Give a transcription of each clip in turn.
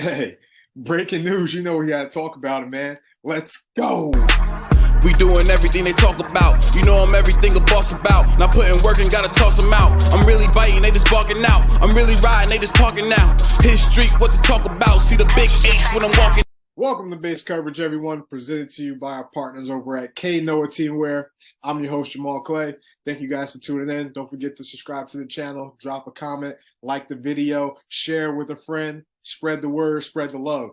Hey, breaking news, you know we gotta talk about it, man. Let's go. We doing everything they talk about. You know I'm everything a boss about. Not putting work and gotta toss them out. I'm really biting, they just barking out. I'm really riding, they just parking now. His street, what to talk about. See the big H when I'm walking. Welcome to Base Coverage, everyone. Presented to you by our partners over at Knoah Teamwear. I'm your host, Jamal Clay. Thank you guys for tuning in. Don't forget to subscribe to the channel, drop a comment, like the video, share with a friend, spread the word, spread the love.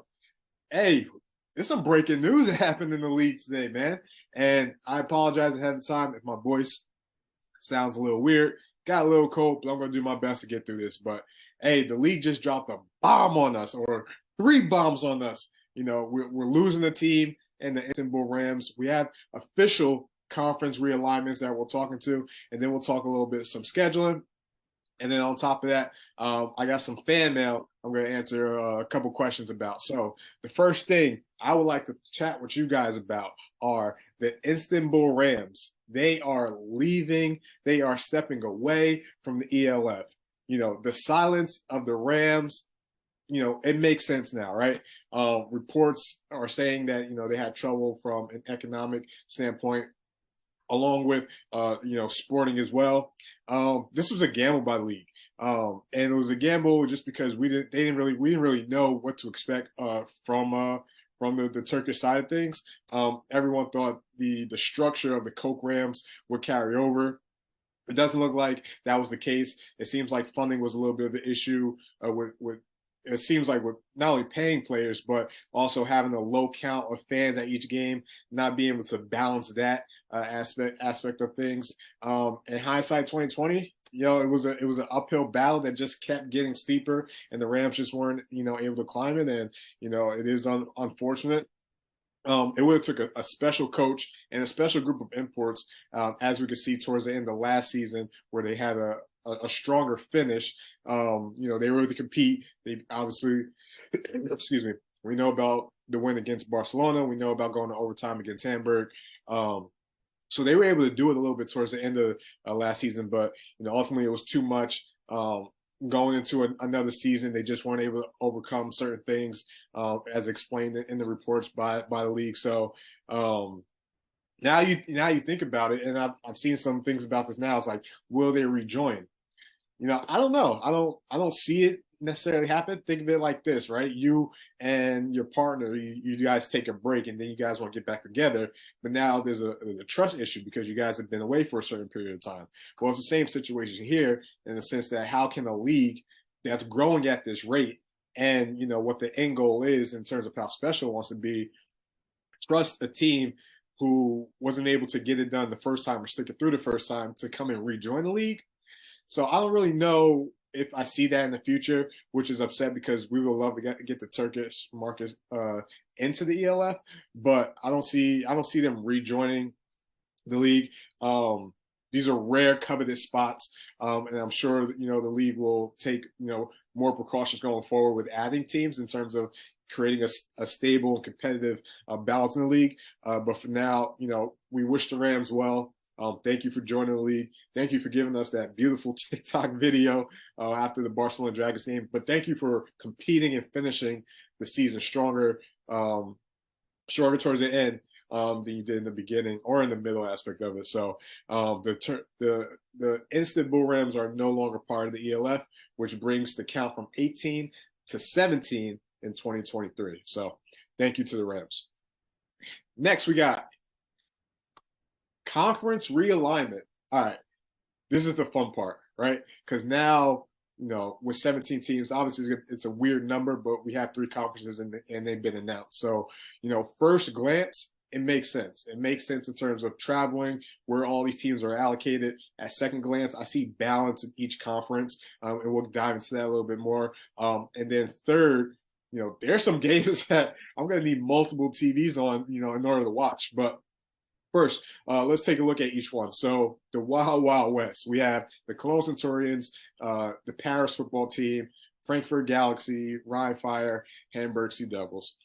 Hey, there's some breaking news that happened in the league today, man. And I apologize ahead of time if my voice sounds a little weird. Got a little cold, but I'm going to do my best to get through this. But, hey, the league just dropped a bomb on us, or 3 bombs on us. You know, we're losing a team in the Istanbul Rams. We have official conference realignments that we're talking to, and then we'll talk a little bit some scheduling. And then on top of that, I got some fan mail I'm going to answer a couple questions about. So the first thing I would like to chat with you guys about are the Istanbul Rams. They are leaving. They are stepping away from the ELF. You know, the silence of the Rams, you know, it makes sense now, right? Reports are saying that, you know, they had trouble from an economic standpoint, along with, you know, sporting as well. This was a gamble by the league. And it was a gamble just because we didn't really know what to expect from the Turkish side of things. Everyone thought the structure of the Coke Rams would carry over. It doesn't look like that was the case. It seems like funding was a little bit of an issue with it seems like with not only paying players, but also having a low count of fans at each game, not being able to balance that aspect of things. In hindsight, 2020, you know, it was an uphill battle that just kept getting steeper, and the Rams just weren't, you know, able to climb it. And you know, it is unfortunate. It would have took a special coach and a special group of imports, as we could see towards the end of last season, where they had a stronger finish. You know, they were able to compete. They obviously, excuse me, we know about the win against Barcelona. We know about going to overtime against Hamburg. So they were able to do it a little bit towards the end of last season, but you know, ultimately it was too much. Going into another season, they just weren't able to overcome certain things, as explained in the reports by the league. So now you think about it, and I've seen some things about this now. It's like, will they rejoin? You know, I don't know. I don't see it necessarily happen. Think of it like this, right? You and your partner, you guys take a break, and then you guys want to get back together. But now there's a trust issue because you guys have been away for a certain period of time. Well, it's the same situation here in the sense that how can a league that's growing at this rate, and you know what the end goal is in terms of how special it wants to be, trust a team who wasn't able to get it done the first time or stick it through the first time to come and rejoin the league? So I don't really know if I see that in the future, which is upset because we would love to get the Turkish market into the ELF, but I don't see them rejoining the league. These are rare, coveted spots, and I'm sure you know the league will take, you know, more precautions going forward with adding teams in terms of creating a stable and competitive balance in the league. But for now, you know, we wish the Rams well. Thank you for joining the league. Thank you for giving us that beautiful TikTok video after the Barcelona Dragons game. But thank you for competing and finishing the season stronger towards the end than you did in the beginning or in the middle aspect of it. So the Istanbul Rams are no longer part of the ELF, which brings the count from 18 to 17 in 2023. So thank you to the Rams. Next, we got conference realignment. All right, this is the fun part, right? Because now, you know, with 17 teams, obviously it's a weird number, but we have 3 conferences and they've been announced. So, you know, first glance, it makes sense. It makes sense in terms of traveling, where all these teams are allocated. At second glance, I see balance in each conference, and we'll dive into that a little bit more. And then third, you know, there's some games that I'm going to need multiple TVs on, you know, in order to watch. But first, let's take a look at each one. So the Wild Wild West, we have the Cologne Centurions, the Paris football team, Frankfurt Galaxy, Rhein Fire, Hamburg Sea Devils.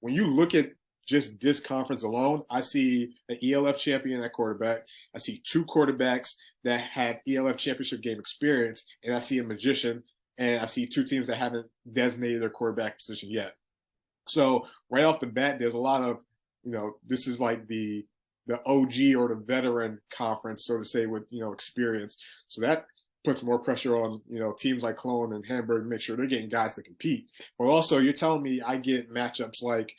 When you look at just this conference alone, I see an ELF champion at quarterback. I see 2 quarterbacks that had ELF championship game experience, and I see a magician and I see two teams that haven't designated their quarterback position yet. So right off the bat, there's a lot of, this is like the OG or the veteran conference, so to say, with, experience. So that puts more pressure on, teams like Cologne and Hamburg to make sure they're getting guys to compete. But also, you're telling me I get matchups like,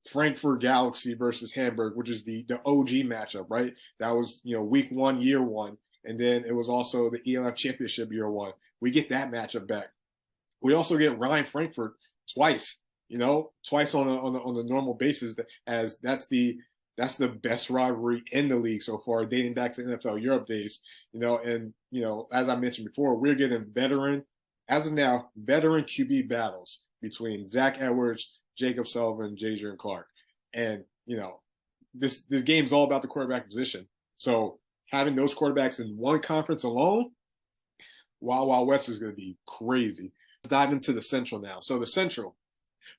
Frankfurt Galaxy versus Hamburg, which is the OG matchup, right? That was, week 1, year 1. And then it was also the ELF championship year 1. We get that matchup back. We also get Rhein Frankfurt twice, twice on a normal basis, as that's the best rivalry in the league so far, dating back to NFL Europe days, and, as I mentioned before, we're getting veteran QB battles between Zach Edwards, Jacob Sullivan, Jadrian Clark. And, this game's all about the quarterback position. So having those quarterbacks in one conference alone, Wild West is going to be crazy. Let's dive into the Central now. So the Central,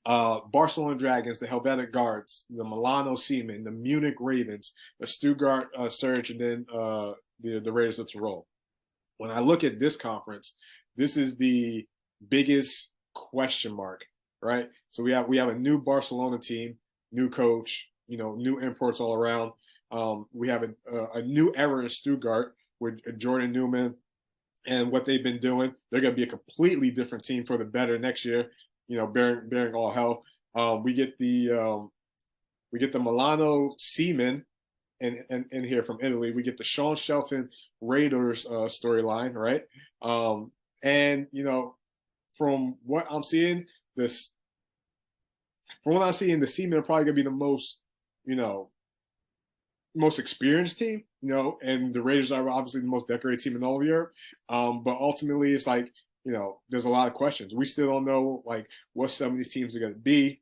Barcelona Dragons, the Helvetic Guards, the Milano Seamen, the Munich Ravens, the Stuttgart Surge, and then the Raiders of Tyrol. When I look at this conference, this is the biggest question mark, right? So we have a new Barcelona team, new coach, new imports all around. We have a new era in Stuttgart with Jordan Newman and what they've been doing. They're going to be a completely different team for the better next year, bearing all hell. We get the Milano Seamen in here from Italy. We get the Sean Shelton Raiders storyline, right? And from what I'm seeing, the Seamen are probably gonna be the most experienced team, and the Raiders are obviously the most decorated team in all of Europe. But ultimately, it's like, there's a lot of questions. We still don't know like what some of these teams are going to be.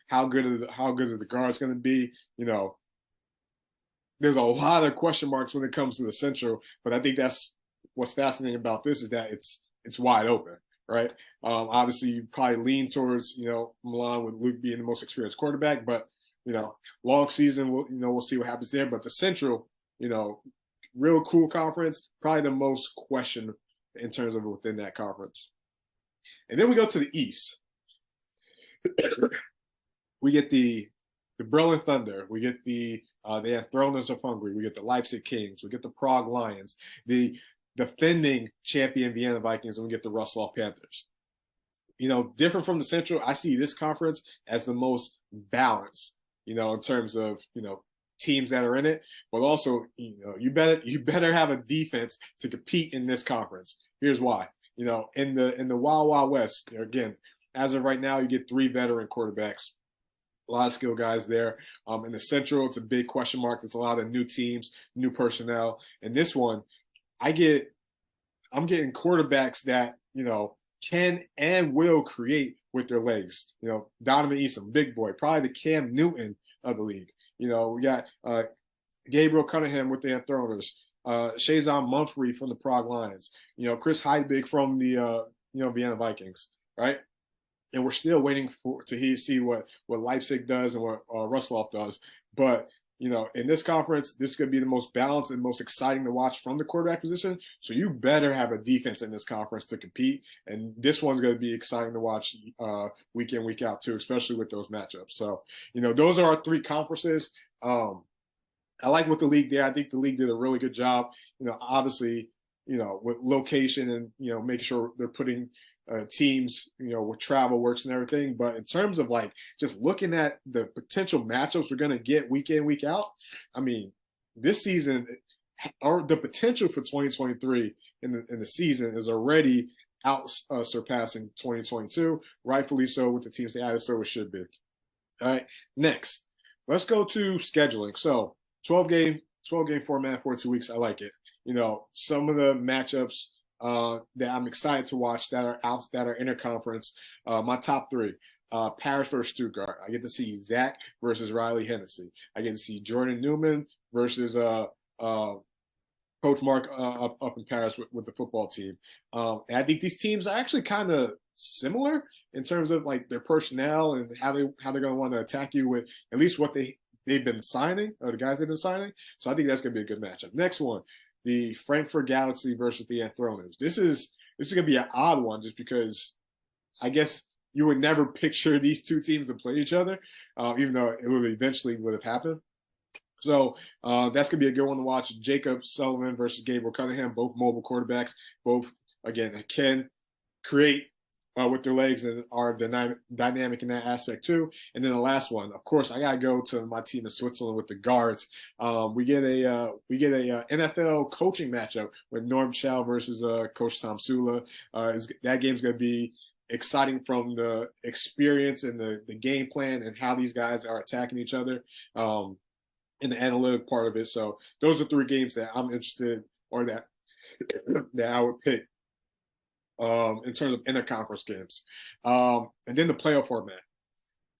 How good are the guards going to be? There's a lot of question marks when it comes to the Central. But I think that's what's fascinating about this, is that it's wide open, right? Obviously, you probably lean towards Milan, with Luke being the most experienced quarterback, but long season, we'll see what happens there. But the Central, real cool conference, probably the most questioned in terms of within that conference. And then we go to the East. We get the Berlin Thunder. We get the Anthronas of Hungary. We get the Leipzig Kings. We get the Prague Lions, the defending champion Vienna Vikings, and we get the Russell Panthers. Different from the Central, I see this conference as the most balanced, in terms of, teams that are in it, but also, you better have a defense to compete in this conference. Here's why. In the Wild West, again, as of right now, you get 3 veteran quarterbacks, a lot of skill guys there. In the Central, it's a big question mark. There's a lot of new teams, new personnel. In this one, I'm getting quarterbacks that, can and will create with their legs. Donovan Eason, big boy, probably the Cam Newton of the league. We got Gabriel Cunningham with the Anthroners, Shazon Mumphrey from the Prague Lions, Chris Heidbig from the Vienna Vikings, right? And we're still waiting to see what Leipzig does and what Russell does. But in this conference, this is going to be the most balanced and most exciting to watch from the quarterback position. So you better have a defense in this conference to compete. And this one's going to be exciting to watch week in, week out too, especially with those matchups. So, those are our 3 conferences. I like what the league did. I think the league did a really good job, obviously, with location and, making sure they're putting teams, with travel works and everything. But in terms of like just looking at the potential matchups we're going to get week in, week out, I mean, this season, or the potential for 2023 in the season is already surpassing 2022, rightfully so, with the teams they added, so it should be. All right, next, let's go to scheduling. So 12 game format for 2 weeks. I like it. Some of the matchups that I'm excited to watch that are interconference. My top 3: Paris versus Stuttgart. I get to see Zach versus Riley Hennessy. I get to see Jordan Newman versus Coach Mark up in Paris with the football team. And I think these teams are actually kind of similar in terms of like their personnel and how they're going to want to attack you with at least what they've been signing, or the guys they've been signing. So I think that's going to be a good matchup. Next one. the Frankfurt Galaxy versus the Enthroners. This is going to be an odd one just because I guess you would never picture these two teams to play each other, even though it would eventually would have happened. So that's going to be a good one to watch. Jacob Sullivan versus Gabriel Cunningham, both mobile quarterbacks, both, again, can create with their legs and are dynamic in that aspect too. And then the last one, of course, I got to go to my team in Switzerland with the guards. We get a NFL coaching matchup with Norm Chow versus Coach Tom Sula. That game's going to be exciting from the experience and the game plan and how these guys are attacking each other. In the analytic part of it. So those are 3 games that I'm interested, or that I would pick in terms of interconference games. And then the playoff format.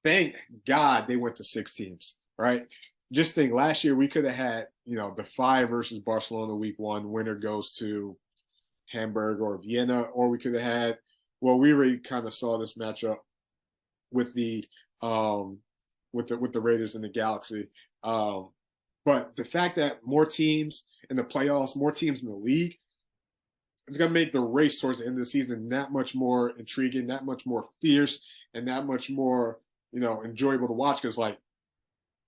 Thank God they went to 6 teams, right? Just think, last year we could have had, the 5 versus Barcelona week 1, winner goes to Hamburg or Vienna, or we could have had, well, we already kind of saw this matchup with the Raiders and the Galaxy. But the fact that more teams in the playoffs, more teams in the league, it's going to make the race towards the end of the season that much more intriguing, that much more fierce, and that much more, enjoyable to watch, because, like,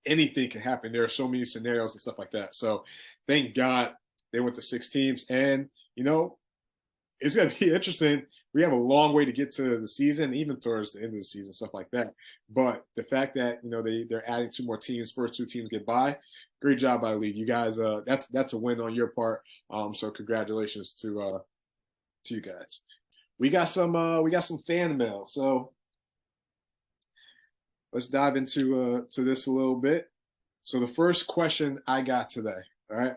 anything can happen. There are so many scenarios and stuff like that. So thank God they went to 6 teams. And, it's going to be interesting. We have a long way to get to the season, even towards the end of the season, stuff like that. But the fact that, they're adding 2 more teams, first 2 teams get by, great job by the league. You guys, that's a win on your part. So congratulations to you guys. We got some fan mail. So let's dive into to this a little bit. So the first question I got today, all right,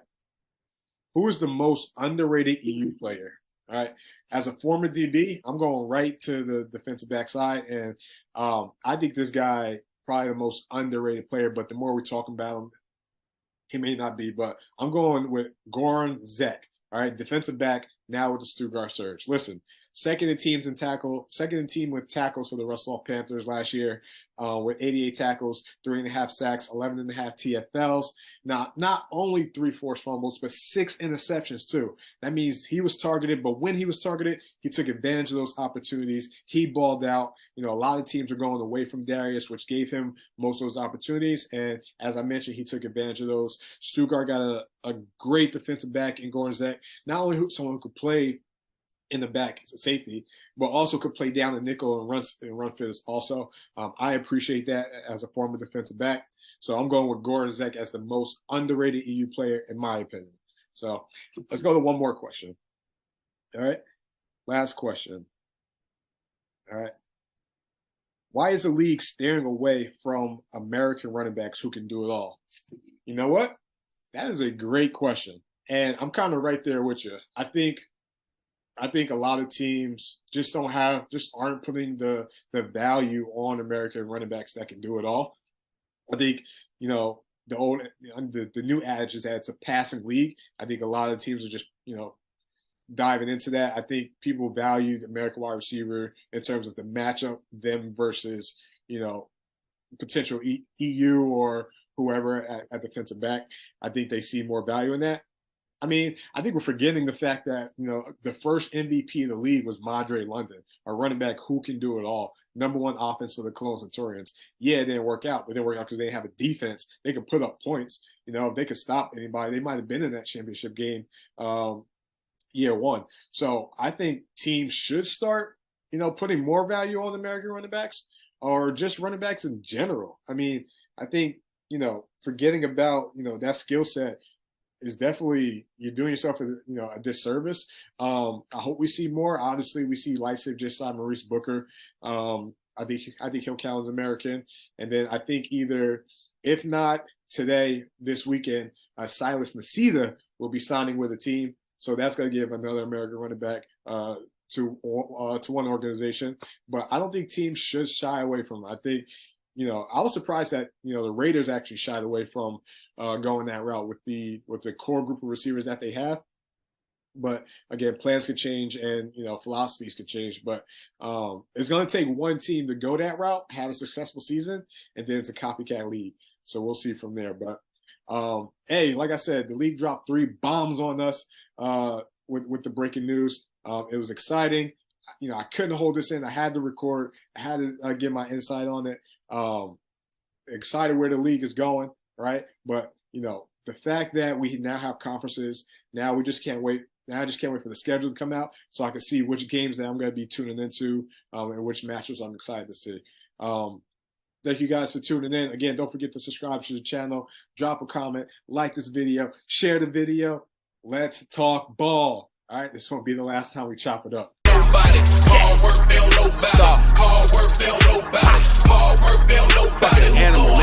who is the most underrated EU player? All right. As a former DB, I'm going right to the defensive back side. And I think this guy probably the most underrated player, but the more we talk about him, he may not be. But I'm going with Goran Zek. All right. Defensive back now with the Stuttgart Surge. Listen, second in team with tackles for the Russell Panthers last year, with 88 tackles, 3.5 sacks, 11.5 TFLs. Now, not only 3 forced fumbles, but 6 interceptions too. That means he was targeted, but when he was targeted, he took advantage of those opportunities. He balled out. A lot of teams are going away from Darius, which gave him most of those opportunities. And as I mentioned, he took advantage of those. Stuttgart got a great defensive back in Goran Zek. Not only someone who could play in the back as a safety, but also could play down the nickel and run fits also. I appreciate that as a former defensive back. So I'm going with Goran Zek as the most underrated EU player, in my opinion. So let's go to one more question. All right. Last question. All right. Why is the league steering away from American running backs who can do it all? You know what? That is a great question. And I'm kind of right there with you. I think a lot of teams just aren't putting the value on American running backs that can do it all. I think, the new adage is that it's a passing league. I think a lot of teams are just, diving into that. I think people value the American wide receiver in terms of the matchup, them versus, potential EU or whoever at defensive back. I think they see more value in that. I mean, I think we're forgetting the fact that, the first MVP of the league was Madre London, a running back who can do it all. Number 1 offense for the Cologne Centurions. Yeah, it didn't work out, but it didn't work out because they didn't have a defense. They could put up points. If they could stop anybody, they might have been in that championship game year 1. So I think teams should start, putting more value on American running backs or just running backs in general. I mean, I think, forgetting about, that skill set is definitely, you're doing yourself a disservice. I hope we see more. Obviously, we see Leipzig just signed Maurice Booker. I think he'll count as American. And then I think if not today, this weekend, Silas Nasida will be signing with a team. So that's going to give another American running back to one organization. But I don't think teams should shy away from it. I think, I was surprised that, the Raiders actually shied away from going that route with the core group of receivers that they have. But again, plans could change and, philosophies could change. But it's going to take one team to go that route, have a successful season, and then it's a copycat league. So we'll see from there. But Hey, like I said, the league dropped 3 bombs on us with the breaking news. It was exciting. You know, I couldn't hold this in. I had to record. I had to give my insight on it. Excited where the league is going, right? But, you know, the fact that we now have conferences, now we just can't wait. Now I just can't wait for the schedule to come out so I can see which games that I'm going to be tuning into and which matchups I'm excited to see. Thank you guys for tuning in. Again, don't forget to subscribe to the channel, drop a comment, like this video, share the video. Let's talk ball. All right, this won't be the last time we chop it up. Nobody, hard work, they don't know about it. Hard work, they don't know about it. Hard work, they don't know about it.